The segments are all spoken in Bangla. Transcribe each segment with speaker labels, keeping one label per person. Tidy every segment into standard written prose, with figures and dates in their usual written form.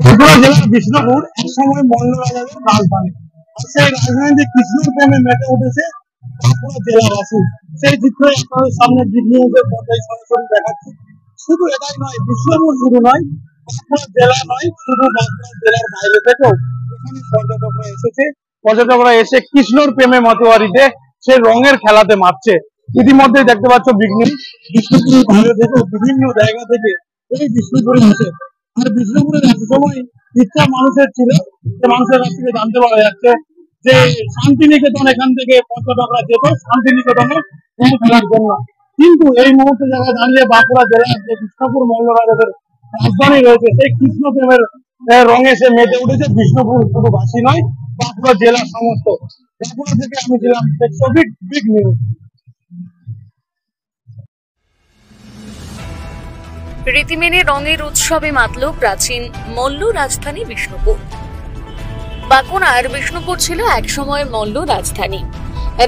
Speaker 1: বাঁকুড়া জেলার বিষ্ণুপুর একসময় মল্ল রাজাদের রাজধানী। আর সেই রাজধানীতে কৃষ্ণর প্রেমে মেতে উঠেছে বাঁকুড়া জেলাবাসী। সেই চিত্র আপনাদের সামনে দিক নিউজের পর্দায় সরাসরি দেখাচ্ছি। শুধু এটাই নয়, বিষ্ণুপুর শুধু নয়, বাঁকুড়া জেলা নয়, শুধু বাঁকুড়া জেলার বাইরে থেকেও এখানে পর্যটকরা এসেছে। পর্যটকরা এসে কৃষ্ণর প্রেমে মতোয়ারিতে সে রঙের খেলাতে মাতছে। ইতিমধ্যে দেখতে পাচ্ছ বিষ্ণুপুরের বাইরে থেকে বিভিন্ন জায়গা থেকে এই বিষ্ণুপুরে আসে। আর বিষ্ণুপুরের এক সময় ইচ্ছা মানুষের ছিল, যে মানুষের কাছ থেকে জানতে পারা যাচ্ছে যে শান্তিনিকেতন, এখান থেকে পর্যটকরা যেত শান্তিনিকেতনে রং খেলার জন্য। কিন্তু এই মুহূর্তে যারা দাঁড়িয়ে বাঁকুড়া জেলার যে বিষ্ণুপুর মল্ল রাজাদের রাজধানী রয়েছে, সেই কৃষ্ণ প্রেমের রঙে সে মেতে উঠেছে বিষ্ণুপুর শুধু বাসী নয়, বাঁকুড়া জেলার সমস্ত। বাঁকুড়া থেকে আমি ছিলাম বিগ নিউজ।
Speaker 2: রীতি মেনে রঙের উৎসবে মাতল প্রাচীন মল্ল রাজধানী বিষ্ণুপুর। বাঁকুড়ার বিষ্ণুপুর ছিল একসময় মল্ল রাজধানী।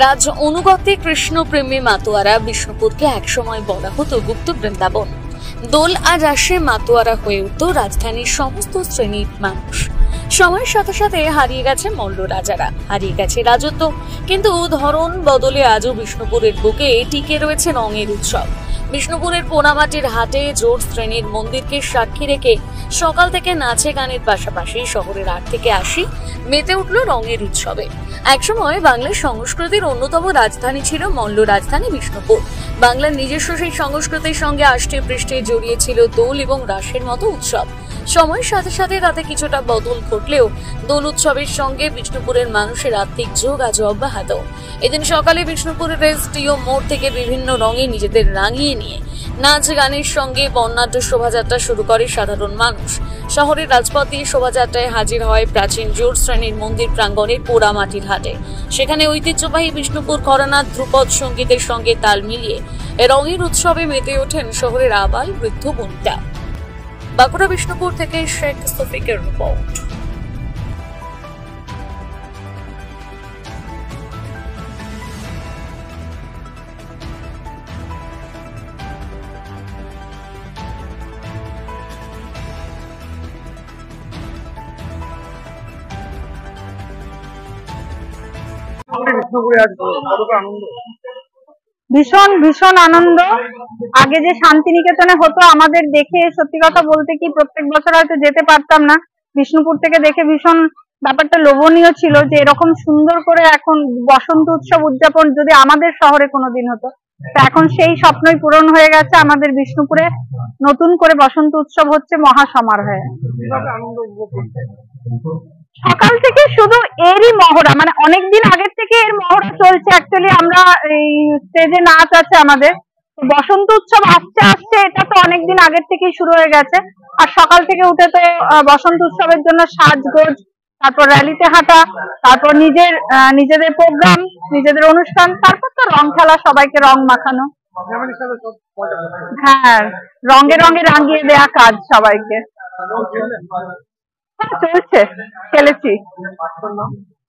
Speaker 2: রাজ অনুগত্যে কৃষ্ণ প্রেমে মাতোয়ারা বিষ্ণুপুরকে একসময় বলা হতো গুপ্ত বৃন্দাবন। দোল আর রাসে মাতোয়ারা হয়ে উঠত রাজধানীর সমস্ত শ্রেণীর মানুষ। সময়ের সাথে সাথে হারিয়ে গেছে মল্ল রাজারা, হারিয়ে গেছে রাজত্ব, কিন্তু ধরন বদলে আজও বিষ্ণুপুরের বুকে টিকে রয়েছে রঙের উৎসব। বিষ্ণুপুরের পোড়ামাটির হাটে জোর শ্রেণীর মন্দিরকে সাক্ষী রেখে সকাল থেকে নাচে গানের পাশাপাশি শহরের 8 থেকে 80 মেতে উঠল রঙের উৎসবে। একসময় বাংলার সংস্কৃতির অন্যতম রাজধানী ছিল মল্ল রাজধানী বিষ্ণুপুর। বাংলার নিজস্ব সেই সংস্কৃতির সঙ্গে আষ্টে পৃষ্ঠে জড়িয়েছিল দোল এবং রাসের মতো উৎসব। সময়ের সাথে সাথে তাতে কিছুটা বদল ঘটলেও দোল উৎসবের সঙ্গে বিষ্ণুপুরের মানুষের আত্মিক যোগ আজ অব্যাহত। এদিন সকালে বিষ্ণুপুরের এসটিও মোড় থেকে বিভিন্ন রঙে নিজেদের রাঙিয়ে নিয়ে নাচ গানের সঙ্গে বর্ণাঢ্য শোভাযাত্রা শুরু করে সাধারণ মানুষ। শহরের রাজপথ দিয়ে শোভাযাত্রায় হাজির হয় প্রাচীন জোর শ্রেণীর মন্দির প্রাঙ্গণের পোড়ামাটির হাটে। সেখানে ঐতিহ্যবাহী বিষ্ণুপুর ঘরানার ধ্রুপদ সঙ্গীতের সঙ্গে তাল মিলিয়ে রঙের উৎসবে মেতে ওঠেন শহরের আবাল বৃদ্ধ বনিতা। বাঁকুড়া বিষ্ণুপুর থেকে শেখ সফিকের রিপোর্ট।
Speaker 3: ভীষণ ভীষণ আনন্দ। আগে যে শান্তিনিকেতনে হতো আমাদের দেখে সত্যি কথা বলতে কি প্রত্যেক বছর হয়তো যেতে পারতাম না, বিষ্ণুপুর থেকে দেখে ভীষণ ব্যাপারটা লোভনীয় ছিল যে এরকম সুন্দর করে এখন বসন্ত উৎসব উদযাপন যদি আমাদের শহরে কোনোদিন হতো। তা এখন সেই স্বপ্নই পূরণ হয়ে গেছে। আমাদের বিষ্ণুপুরে নতুন করে বসন্ত উৎসব হচ্ছে মহা সমারোহে। সকাল থেকে শুধু এরই মহড়া, মানে অনেকদিন আগের থেকে এর মহড়া চলছে। অ্যাকচুয়ালি আমরা এই স্টেজে নাচ আছে আমাদের, বসন্ত উৎসব আসছে আসছে এটা তো অনেকদিন আগের থেকেই শুরু হয়ে গেছে। আর সকাল থেকে উঠে তো বসন্ত উৎসবের জন্য সাজগোজ, তারপর র্যালিতে হাঁটা, তারপর নিজেদের প্রোগ্রাম, নিজেদের অনুষ্ঠান, তারপর তো রং খেলা, সবাইকে রং মাখানো। হ্যাঁ, রঙে রঙে রাঙিয়ে দেয়া কাজ সবাইকে। হ্যাঁ চলছে, খেলেছি।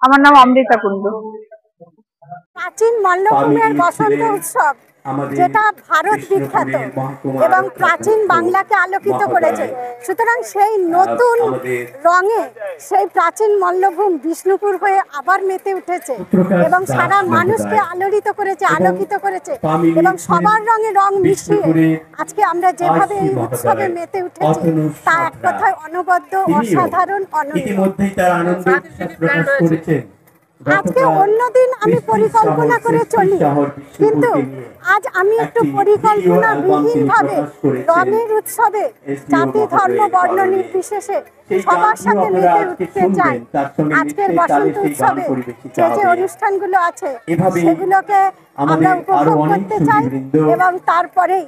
Speaker 3: আমার নাম অমৃতা কুন্ডু।
Speaker 4: প্রাচীন মল্লভূমের বসন্ত উৎসব যেটা ভারত বিখ্যাত এবং প্রাচীন বাংলাকে আলোকিত করেছে, সুতরাং সেই নতুন রঙে সেই প্রাচীন মল্লভূম বিষ্ণুপুর হয়ে আবার মেতে উঠেছে এবং সারা মানুষকে আলোড়িত করেছে, আলোকিত করেছে এবং সবার রঙে রং মিশিয়ে আজকে আমরা যেভাবে এই উৎসবে মেতে উঠেছি তা এক কথায় অনবদ্য, অসাধারণ, অনন্য। আজকে অন্যদিন আমি পরিকল্পনা করে চলি, কিন্তু আজ আমি একটু পরিকল্পনাবিহীন ভাবে রঙের উৎসবে জাতি ধর্ম বর্ণ নির্বিশেষে সবার সাথে মেতে উঠতে চাই। আজকের বসন্ত উৎসবে যে যে অনুষ্ঠানগুলো আছে সেগুলোকে আমরা উপভোগ করতে চাই এবং তারপরেই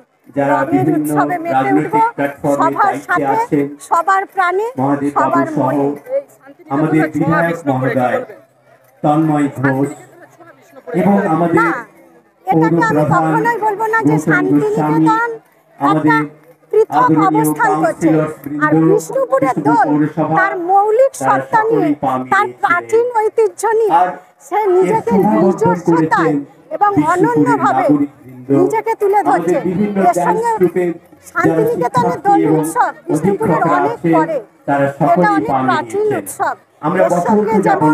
Speaker 4: রঙের উৎসবে মেতে উঠব সবার সাথে, সবার প্রাণে, সবার মনে।
Speaker 5: আমাদের বিধায়ক মহোদয় তন্ময় ঘোষ এবং আমাদের
Speaker 4: এটাকে আমি কখনোই বলবো না যে শান্তিনিকেতন একটা পৃথক অবস্থান করছে। আর বিষ্ণুপুরের দোল তার মৌলিক সত্তা নিয়ে, তার প্রাচীন ঐতিহ্য নিয়ে সে নিজেকে নিজস্বতায় এবং অনন্যভাবে নিজেকে তুলে ধরছে। এর সঙ্গে শান্তিনিকেতনের দোল উৎসব বিষ্ণুপুরের অনেক পরে, এটা অনেক প্রাচীন উৎসব। এর সঙ্গে যেমন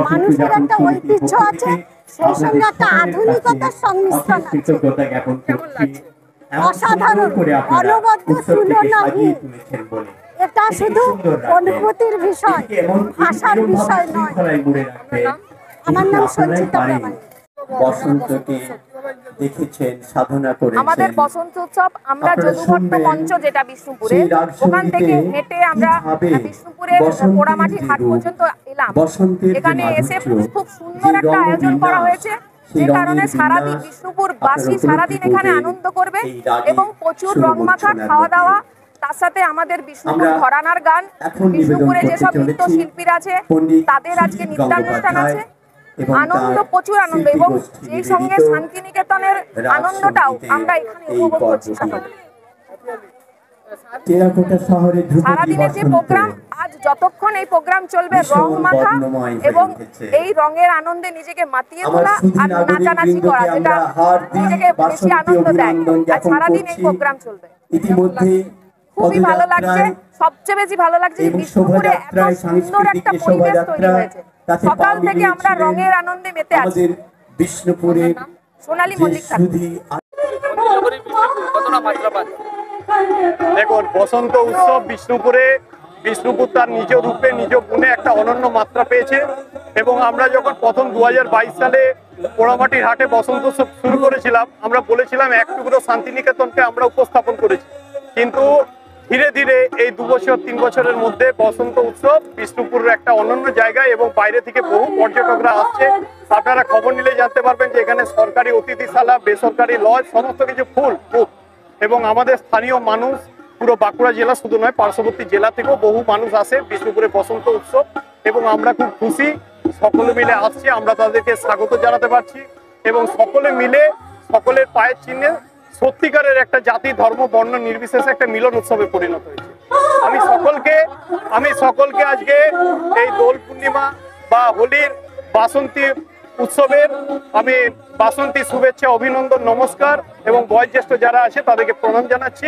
Speaker 4: মানুষের একটা ঐতিহ্য আছে, সেই সঙ্গে একটা আধুনিকতার সংমিশ্রণ আছে। অসাধারণ, অনবদ্য, তুলনাহীন। এটা শুধু অনুভূতির বিষয়, ভাষার বিষয় নয়। আমার নাম সঞ্চিতা প্রামাণিক।
Speaker 5: বসন্তকে দেখেছেন, সাধনা করেছেন।
Speaker 6: আমাদের বসন্ত উৎসব আমরা যদুভট্ট মঞ্চ যেটা বিষ্ণুপুরে, ওখান থেকে হেঁটে আমরা বিষ্ণুপুরের পোড়ামাটির হাট পর্যন্ত এলাম। এখানে এসে খুব সুন্দর একটা আয়োজন করা হয়েছে, যে কারণে সারাদিন বিষ্ণুপুর বাসী সারাদিন এখানে আনন্দ করবে এবং প্রচুর রং মাখা খাওয়া দাওয়া, তার সাথে আমাদের বিষ্ণুপুর ঘরানার গান, বিষ্ণুপুরে যেসব নৃত্যশিল্পীরা আছে তাদের আজকে নৃত্যানুষ্ঠান আছে। আনন্দ, প্রচুর আনন্দ, এবং সেই সঙ্গে শান্তিনিকেতনের আনন্দটাও আমরা এখানে উপভোগ করছি সকলে। সারাদিনের যে প্রোগ্রাম, আজ যতক্ষণ এই প্রোগ্রাম চলবে, রং মাখা এবং এই রঙের আনন্দে নিজেকে মাতিয়ে তোলা আর নাচানাচি করা, যেটা নিজেকে বেশি আনন্দ দেয়। আর সারাদিন এই প্রোগ্রাম চলবে, খুবই ভালো লাগছে। সবচেয়ে বেশি ভালো লাগছে যে বিষ্ণুপুরে এত সুন্দর একটা পরিবেশ তৈরি হয়েছে। সকাল থেকে আমরা রঙের আনন্দে মেতে আছি।
Speaker 5: বিষ্ণুপুরের
Speaker 6: সোনালী মল্লিক।
Speaker 1: দেখুন, বসন্ত উৎসব বিষ্ণুপুর তার নিজ রূপে নিজ গুণে একটা অনন্য মাত্রা পেয়েছে। এবং আমরা যখন প্রথম 2022 সালে পোড়ামাটির হাটে বসন্ত উৎসব শুরু করেছিলাম, আমরা বলেছিলাম এক টুকরো শান্তিনিকেতনকে আমরা উপস্থাপন করেছি। কিন্তু ধীরে ধীরে এই 2 বছর 3 বছরের মধ্যে বসন্ত উৎসব বিষ্ণুপুরের একটা অনন্য জায়গায়, এবং বাইরে থেকে বহু পর্যটকরা আসছে। আপনারা খবর নিলে জানতে পারবেন যে এখানে সরকারি অতিথিশালা, বেসরকারি লজ, সমস্ত কিছু ফুল। এবং আমাদের স্থানীয় মানুষ, পুরো বাঁকুড়া জেলা শুধু নয়, পার্শ্ববর্তী জেলা থেকেও বহু মানুষ আসে বিষ্ণুপুরে বসন্ত উৎসব, এবং আমরা খুব খুশি। সকলে মিলে আসছে, আমরা তাদেরকে স্বাগত জানাতে পারছি, এবং সকলে মিলে সকলের পায়ের চিহ্নে সত্যিকারের একটা জাতি, ধর্ম, বর্ণ নির্বিশেষে একটা মিলন উৎসবে পরিণত হয়েছে। আমি সকলকে আজকে এই দোল পূর্ণিমা বা হোলির বাসন্তী উৎসবের আমি বাসন্তী শুভেচ্ছা, অভিনন্দন, নমস্কার, এবং বয়োজ্যেষ্ঠ যারা আছে তাদেরকে প্রণাম জানাচ্ছি।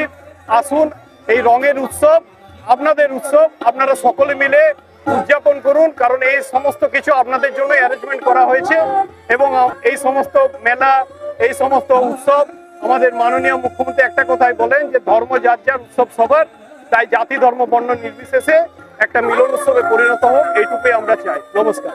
Speaker 1: আসুন, এই রঙের উৎসব আপনাদের উৎসব, আপনারা সকলে মিলে উদযাপন করুন, কারণ এই সমস্ত কিছু আপনাদের জন্য অ্যারেঞ্জমেন্ট করা হয়েছে। এবং এই সমস্ত মেলা, এই সমস্ত উৎসব, আমাদের মাননীয় মুখ্যমন্ত্রী একটা কথাই বলেন যে ধর্ম যার যার, উৎসব সবার। তাই জাতি, ধর্ম, বর্ণ নির্বিশেষে একটা মিলন উৎসবে পরিণত হোক, এইটুকুই আমরা চাই। নমস্কার।